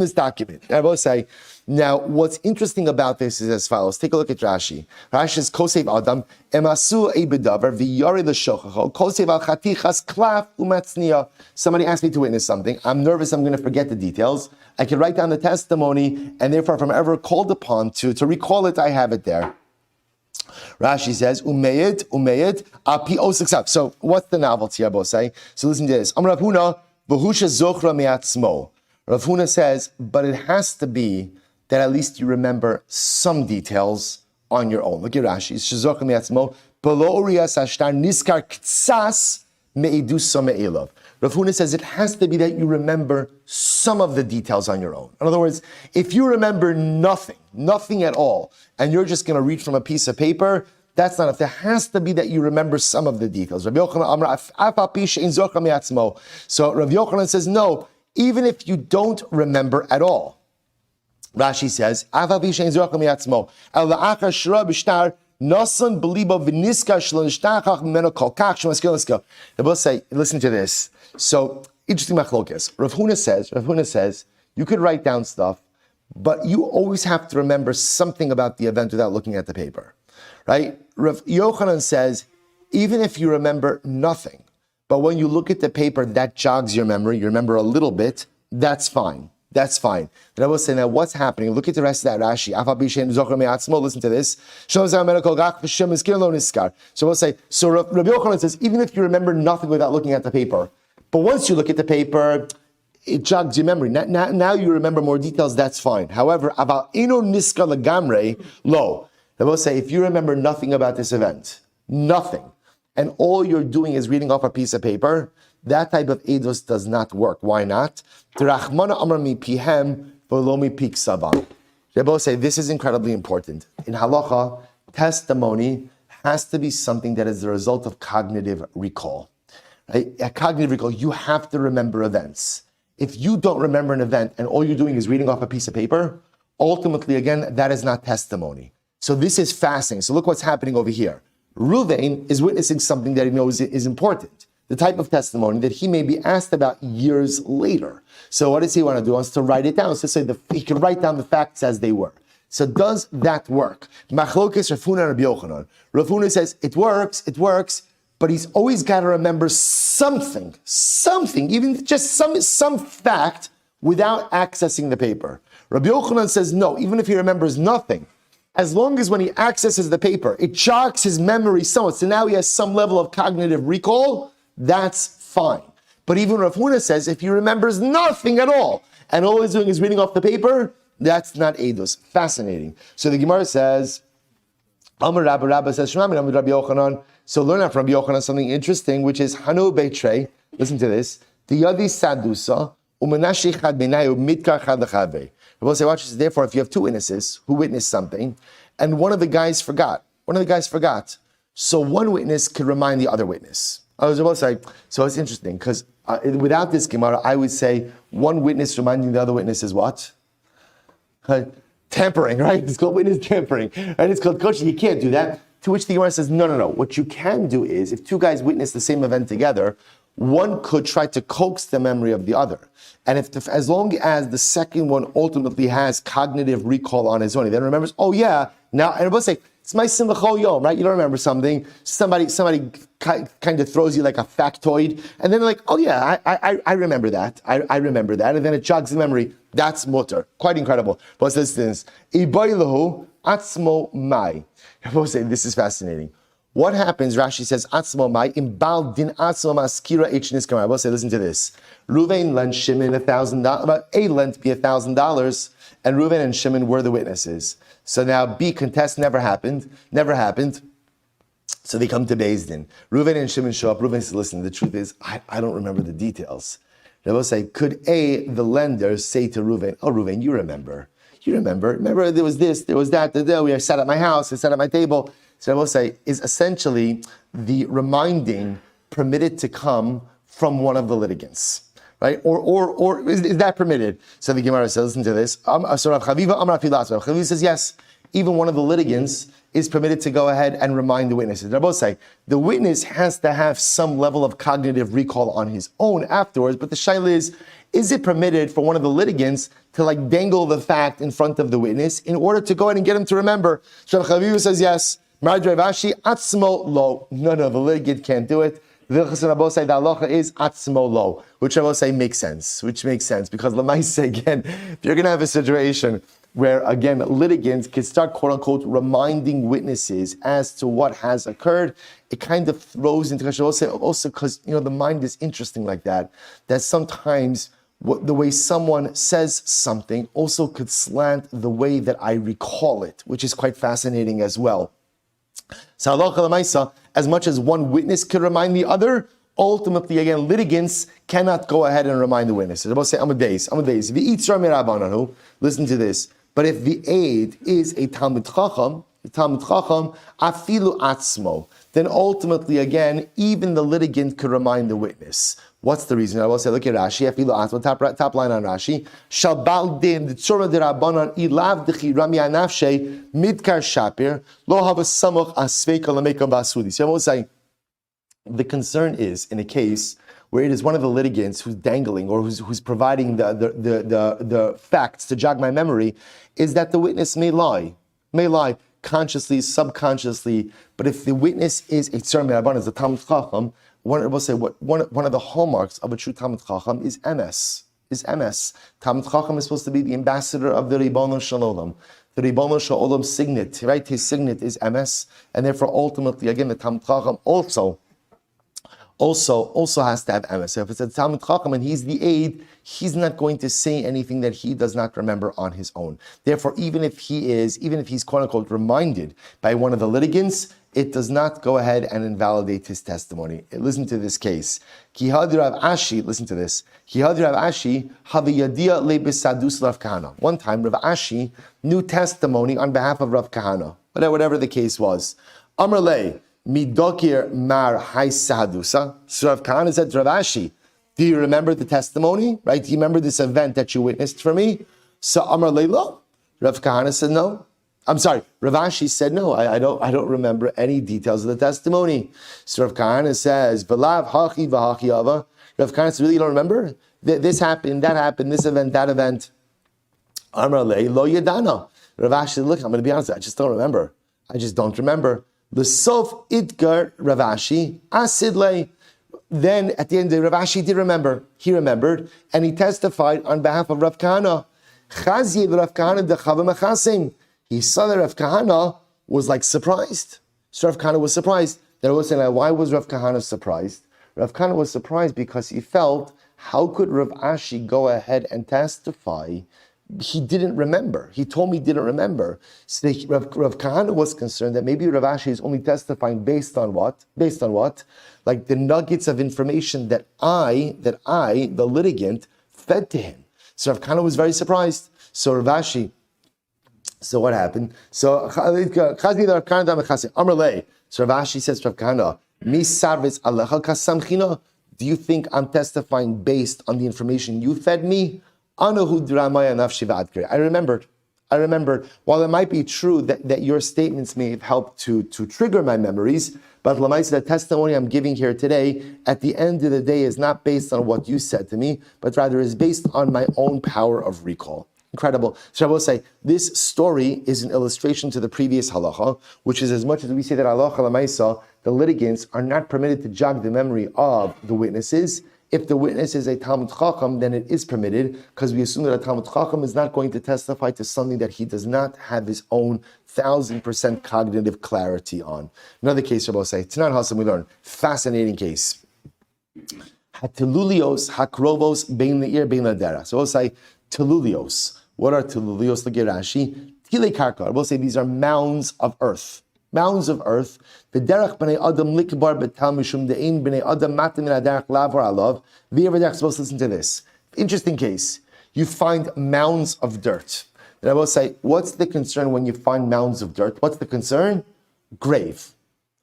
I will say, now what's interesting about this is as follows. Take a look at Rashi. Rashi says, Kosev Adam, Emasu Ebedavar, Viyari L'Shochacho, Kosev Al Chatichas Klaf Umatzniya. Somebody asked me to witness something. I'm nervous I'm going to forget the details. I can write down the testimony, and therefore if I'm ever called upon to recall it, I have it there. Rashi says, Umeyed, api osiksav. So what's the novelty, Abosai? So listen to this. Rav Huna, v'husha zochra me'atzmo. Rav Huna says, but it has to be that at least you remember some details on your own. Look at Rashi. It's zochra me'atzmo. Below uriyas ashtar niskar ktsas me'idusa me'ilov. Rav Huna says it has to be that you remember some of the details on your own. In other words, if you remember nothing at all, and you're just going to read from a piece of paper, that's not enough. There has to be that you remember some of the details. So Rav Yochanan says, no, even if you don't remember at all. Rashi says, they both say, listen to this. So, interesting machlokes. Rav Huna says, you could write down stuff, but you always have to remember something about the event without looking at the paper. Right? Rav Yochanan says, even if you remember nothing, but when you look at the paper, that jogs your memory, you remember a little bit, that's fine. That's fine. Then I will say, now what's happening? Look at the rest of that Rashi. Listen to this. So we'll say, so Rabbi Yochanan says, even if you remember nothing without looking at the paper, but once you look at the paper, it jogs your memory. Now you remember more details, that's fine. However, about ino niska lagamre, lo. They will say, if you remember nothing about this event, nothing, and all you're doing is reading off a piece of paper, that type of edus does not work. Why not? They both say this is incredibly important. In halacha, testimony has to be something that is the result of cognitive recall. Right? A cognitive recall, you have to remember events. If you don't remember an event and all you're doing is reading off a piece of paper, ultimately, again, that is not testimony. So this is fasting. So look what's happening over here. Ruvain is witnessing something that he knows is important. The type of testimony that he may be asked about years later. So what does he want to do? He wants to write it down. So say he can write down the facts as they were. So does that work? Machlokes Rav Huna and Rabbi Yochanan. Rav Huna says it works, but he's always got to remember something, even just some fact without accessing the paper. Rabbi Yochanan says no, even if he remembers nothing, as long as when he accesses the paper, it jogs his memory somewhat, so now he has some level of cognitive recall, that's fine. But even Rav Huna says, if he remembers nothing at all, and all he's doing is reading off the paper, that's not edus. Fascinating. So the Gemara says, Amar Rabba says, Shemami Amar Rabbi Yochanan. So learn out from Rabbi Yochanan something interesting, which is Hanu Beitrei. Listen to this. The Yadi Sadusa, Umenashi Chad Benayu Mitkar Chad Lechave. We'll say, watch this. Therefore, if you have two witnesses who witnessed something, and one of the guys forgot, so one witness could remind the other witness. I was about to say, so it's interesting, because without this Gemara, I would say one witness reminding the other witness is what? Tampering, right? It's called witness tampering, right? It's called kosher. You can't do that. To which the Gemara says, no. What you can do is, if two guys witness the same event together, one could try to coax the memory of the other. And as long as the second one ultimately has cognitive recall on his own, he then remembers, oh yeah, now, and everybody say, it's my simcha yom, right? You don't remember something, somebody kind of throws you like a factoid, and then like, oh yeah, I remember that, I remember that, and then it jogs the memory. That's mutter. Quite incredible. But listen, ibaylahu atzmo mai. Everybody say, this is fascinating. What happens, Rashi says, Atzmo mai, im bal din atzmo maskira echnis kamar. I will say, listen to this. Ruvain lent Shimon $1,000, about A lent be $1,000, and Ruvain and Shimon were the witnesses. So now B contest never happened. So they come to Beis Din. Ruvain and Shimon show up. Ruvain says, listen, the truth is, I don't remember the details. They will say, could A, the lender, say to Ruvain, oh Ruvain, you remember, there was this, there was that, we sat at my house, I sat at my table. So I will say, is essentially the reminding permitted to come from one of the litigants, right? Or is that permitted? So the Gemara says, listen to this. So Rav Chaviva says, yes, even one of the litigants is permitted to go ahead and remind the witnesses. They both say, the witness has to have some level of cognitive recall on his own afterwards, but the shaila is it permitted for one of the litigants to like dangle the fact in front of the witness in order to go ahead and get him to remember? So Rav Chaviva says, yes. Atzmo lo. No, the litigant can't do it. The halacha is atzmo lo, which I will say makes sense. Because Lamaisa, again, if you're going to have a situation where, again, litigants can start, quote unquote, reminding witnesses as to what has occurred, it kind of throws into question. Also because, the mind is interesting like that sometimes the way someone says something also could slant the way that I recall it, which is quite fascinating as well. So halacha l'maisa, as much as one witness could remind the other, ultimately, again, litigants cannot go ahead and remind the witnesses. Rabbi say, Amud Beis. Listen to this. But if the aid is a Talmud Chacham, afilu atzmo, then ultimately, again, even the litigant could remind the witness. What's the reason? I will say, look at Rashi, afilu atzmo, top line on Rashi. Shabal din, the tzorah de rabbanon, ilav dechi rami anafshe, midkar shapir, lo hava samuch asveika lamekam basudi. So I will say, the concern is, in a case where it is one of the litigants who's dangling or who's providing the facts to jog my memory, is that the witness may lie consciously, subconsciously. But if the witness is a tzar mirabban, is a Talmud Chacham, one of the hallmarks of a true Talmud Chacham is MS. Talmud Chacham is supposed to be the ambassador of the Ribono Shel Olam. The Ribono Shel Olam signet, right? His signet is MS, and therefore ultimately, again, the Talmud Chacham also has to have emes. So if it's a Talmud Chacham and he's the aid, he's not going to say anything that he does not remember on his own. Therefore, even if he's quote unquote reminded by one of the litigants, it does not go ahead and invalidate his testimony. Listen to this case. Listen to this. One time, Rav Ashi knew testimony on behalf of Rav Kahana, whatever the case was. Amar lei, Midokir mar hai sahadusa. So Rav Kahana said to Rav Ashi, do you remember the testimony? Right? Do you remember this event that you witnessed for me? So Amar Leilo. Rav Kahana said no. I'm sorry. Rav Ashi said no. I don't remember any details of the testimony. So Rav Kahana says, V'lav hachi v'hachi ava. Rav Kahana says, really, you don't remember? This happened, that happened, this event, that event. Amar Leilo yadana. Rav Ashi said, look, I'm going to be honest, I just don't remember. The sof itgar Rav Ashi asidle. Then at the end, Rav Ashi did remember. He remembered, and he testified on behalf of Rav Kahana. Chazi Rav Kahana dechava mechasim. He saw that Rav Kahana was like surprised. So Rav Kahana was surprised. Then I was saying, why was Rav Kahana surprised? Rav Kahana was surprised because he felt, how could Rav Ashi go ahead and testify? He didn't remember. He told me he didn't remember. So Rav Kahana was concerned that maybe Rav Ashi is only testifying based on what? Like the nuggets of information that I, the litigant, fed to him. So Rav Kahana was very surprised. So Rav Ashi, so what happened? So Rav Ashi says to Rav Kahana, do you think I'm testifying based on the information you fed me? I remembered. While it might be true that your statements may have helped to trigger my memories, but the testimony I'm giving here today, at the end of the day, is not based on what you said to me, but rather is based on my own power of recall. Incredible. So I will say, this story is an illustration to the previous halacha, which is as much as we say that halacha l'maisa, the litigants are not permitted to jog the memory of the witnesses. If the witness is a Talmud Chacham, then it is permitted, because we assume that a Talmud Chacham is not going to testify to something that he does not have his own 1,000% cognitive clarity on. Another case, Rabbi say, Tanan Hasan, we learn, fascinating case. Hatilulios hakrovos bein le'ir bein ladera. So we'll say, telulios. What are telulios? Look at Rashi. Tile karka. We'll say these are mounds of earth. Mounds of earth. V'derech b'nei adam likbar b'tal mishum de'in b'nei adam matim min haderech lavar alav. V'yevadech, supposed to listen to this. Interesting case. You find mounds of dirt. And I will say, what's the concern when you find mounds of dirt? What's the concern? Grave.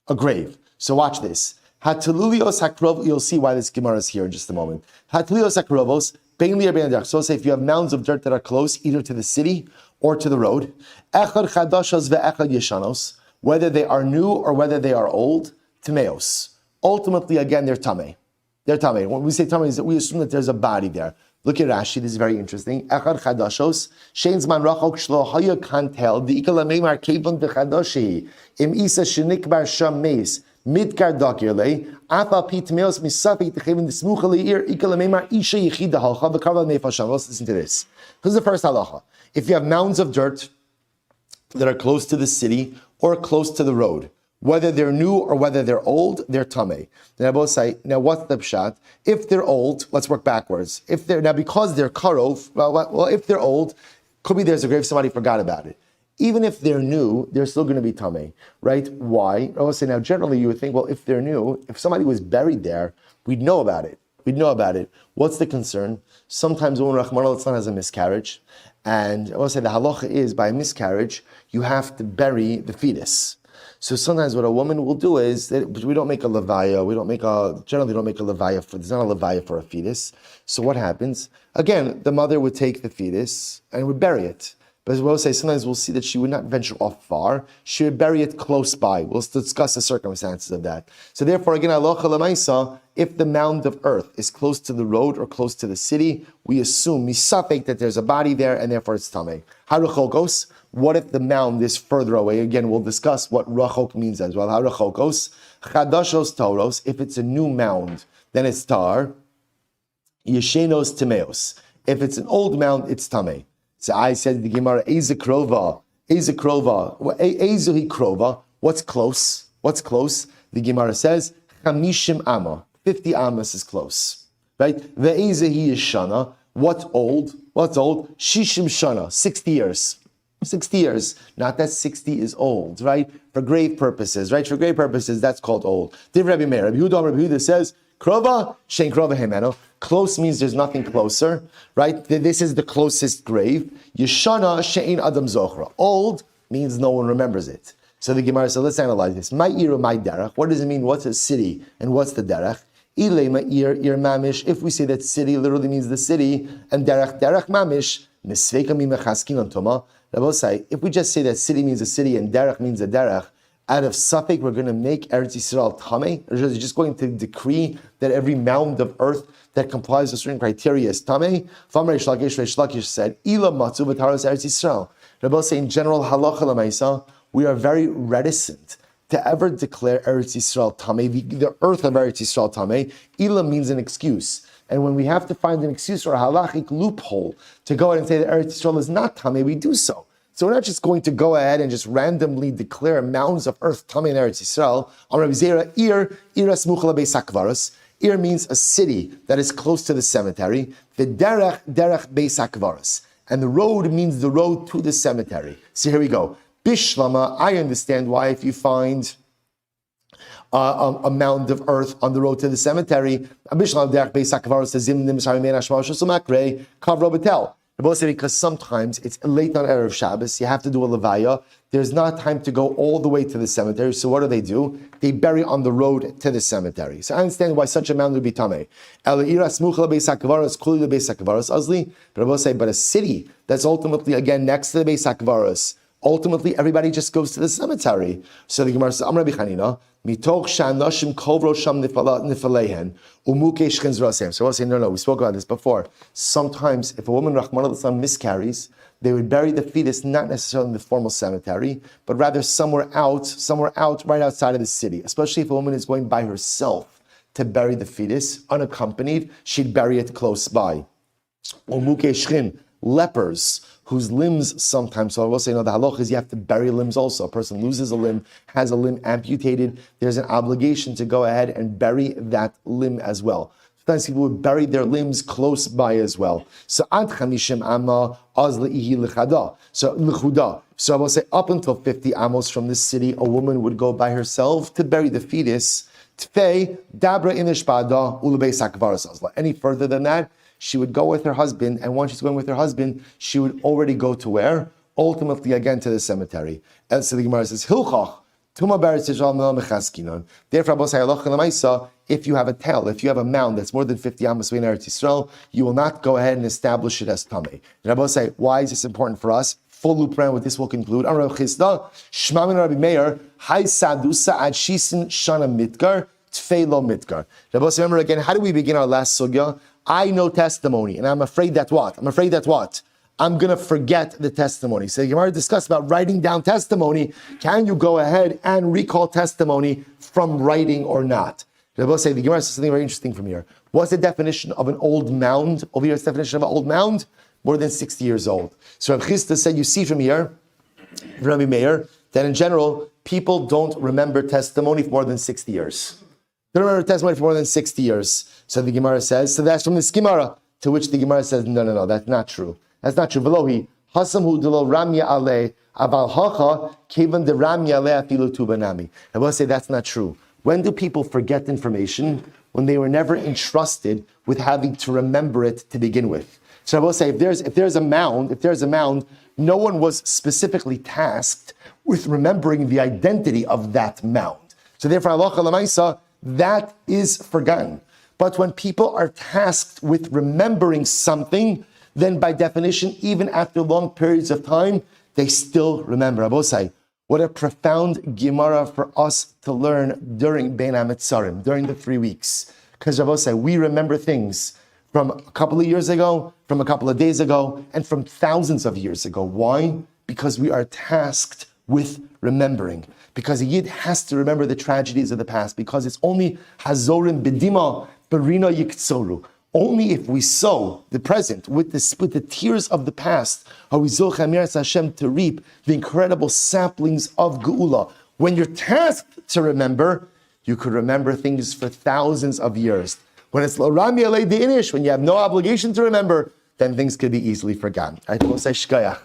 A grave. So watch this. Hatalulios hakrov. You'll see why this Gemara is here in just a moment. Hatalulios hakrovos. So say if you have mounds of dirt that are close, either to the city or to the road, whether they are new or whether they are old, tameos. Ultimately, again, they're tamei. They're tamei. When we say tamei, we assume that there's a body there. Look at Rashi. This is very interesting. Echad chadashos shein zman rachok shlo haya kantel diikala meimar kevon v'chadoshi im isa shenikbar sham meis. Midkar dokirle, afa pitmeos misafi techevin dismuchali ir ikala meimar isha yichida halcha v'karva nefasham. Let's listen to this. This is the first halacha. If you have mounds of dirt that are close to the city or close to the road, whether they're new or whether they're old, they're tamei. Then I both say, now what's the pshat? If they're old, let's work backwards. If they're now because they're karov, well, if they're old, could be there's a grave somebody forgot about it. Even if they're new, they're still going to be tamei, right? Why? I will say now generally you would think, well, if they're new, if somebody was buried there We'd know about it. What's the concern? Sometimes a woman, Rahman al-Islam, has a miscarriage, and I want to say the halacha is, by a miscarriage, you have to bury the fetus. So sometimes what a woman will do is, that we don't make a levaya, generally don't make a levaya there's not a levaya for a fetus. So what happens? Again, the mother would take the fetus and would bury it. But as we'll say, sometimes we'll see that she would not venture off far. She would bury it close by. We'll discuss the circumstances of that. So therefore, again, halacha l'maisa, if the mound of earth is close to the road or close to the city, we assume misafek that there's a body there and therefore it's tamei. Harachokos, what if the mound is further away? Again, we'll discuss what rachok means as well. Harachokos, chadashos toros, if it's a new mound, then it's tar. Yeshenos timeos, if it's an old mound, it's tamei. So I said the Gemara, Eze krova, Ezehi krova, what's close? The Gemara says, Chamishim amma, 50 amas is close, right? The Ezehi yeshana, what's old? Shishim shana, 60 years. 60 years. Not that 60 is old, right? For grave purposes, right? For grave purposes, that's called old. Div Rabbi Meir, Rabbi Yehuda says, Krova, shein krova hemeno. Close means there's nothing closer, right? This is the closest grave. Yeshana shein adam zochra. Old means no one remembers it. So the Gemara says, let's analyze this. My ira, my derech. What does it mean? What's a city and what's the derech? Ilema ir mamish. If we say that city literally means the city and derech mamish, misveka mimechaskin antoma. If we just say that city means a city and derech means a derech, out of safek, we're going to make Eretz Yisrael tamei. We're just going to decree that every mound of earth that complies with certain criteria is tamei. Reish Lakish said, "Ila matzu v'taras Eretz Yisrael." Rabbi say in general halacha l'maisa, we are very reticent to ever declare Eretz Yisrael tamei, the earth of Eretz Yisrael tamei. Ila means an excuse. And when we have to find an excuse or a halachic loophole to go ahead and say that Eretz Yisrael is not tamei, we do so. So we're not just going to go ahead and just randomly declare mounds of earth tamei in Eretz Yisrael. Ir means a city that is close to the cemetery. The derech beis hakvaros. And the road means the road to the cemetery. So here we go. Bishlama, I understand why if you find a mound of earth on the road to the cemetery, because sometimes it's late on Erev Shabbos, you have to do a levaya. There's not time to go all the way to the cemetery. So what do? They bury on the road to the cemetery. So I understand why such a mound would be tamei. But I will say, but a city that's ultimately again next to the Beis HaKvaros, ultimately everybody just goes to the cemetery. So the Gemara says, Amar Rabbi Chanina, mitoch sha'anashim kol rosham nifaleihen umuke shchen zrasem. So I will say, no, we spoke about this before. Sometimes if a woman, Rahman al-Islam, miscarries, they would bury the fetus not necessarily in the formal cemetery, but rather somewhere out, right outside of the city. Especially if a woman is going by herself to bury the fetus, unaccompanied, she'd bury it close by. Umuke shchen, lepers, whose limbs sometimes, so I will say, no, the halach is you have to bury limbs also. A person loses a limb, has a limb amputated, there's an obligation to go ahead and bury that limb as well. Sometimes people would bury their limbs close by as well. So ad chamishim amma az le'ihi l'chada. So l'chuda. So I will say up until 50 amos from this city, a woman would go by herself to bury the fetus. Tfei dabra inishpada ulebeis hakvaros azla. Any further than that, she would go with her husband, and once she's going with her husband, she would already go to where? Ultimately, again, to the cemetery. And so the Gemara says, Hilchach, Tuma Beretz Yisrael Mel Mechaskinon. Therefore, Abba say, Halacha L'maisa, if you have a tel, if you have a mound that's more than 50 amos in Eretz Yisrael, you will not go ahead and establish it as Tamei. And Abba say, why is this important for us? Full loop around what this will conclude. Amar Rav Chisda, Shmamin Rabbi Meir, Hai Sadusa Ad Shisin Shana Mitgar, Tfei Lo Mitgar. Rabbi say, remember again, how do we begin our last sugya? I know testimony, and I'm afraid that what? I'm going to forget the testimony. So you already discussed about writing down testimony. Can you go ahead and recall testimony from writing or not? The Gemara says something very interesting from here. What's the definition of an old mound? Over here, it's the definition of an old mound, more than 60 years old. So Rav Chisda said, you see from here, Rabbi Meir, that in general, people don't remember testimony for more than 60 years. They don't remember testimony for more than 60 years. So the Gemara says, so that's from the Gemara, to which the Gemara says, no, that's not true. That's not true. Velohi, hasamhu delo ramya ale, aval hacha, kevan de ramya ale afilu tubanami. I will say that's not true. When do people forget information? when they were never entrusted with having to remember it to begin with. So I will say, if there's a mound, no one was specifically tasked with remembering the identity of that mound. So therefore, halacha l'maisa, that is forgotten. But when people are tasked with remembering something, then by definition, even after long periods of time, they still remember. Abosai, what a profound Gemara for us to learn during Bein HaMetzarim, during the 3 weeks. Because Abosai, we remember things from a couple of years ago, from a couple of days ago, and from thousands of years ago. Why? Because we are tasked with remembering. Because a Yid has to remember the tragedies of the past. Because it's only Hazorim B'dima Berina Yiktsoru. Only if we sow the present with the tears of the past are we Zocha Miras Hashem to reap the incredible saplings of Geula. When you're tasked to remember, you could remember things for thousands of years. When it's L'Rami Alei De'inish, when you have no obligation to remember, then things could be easily forgotten. I will say Shkaya.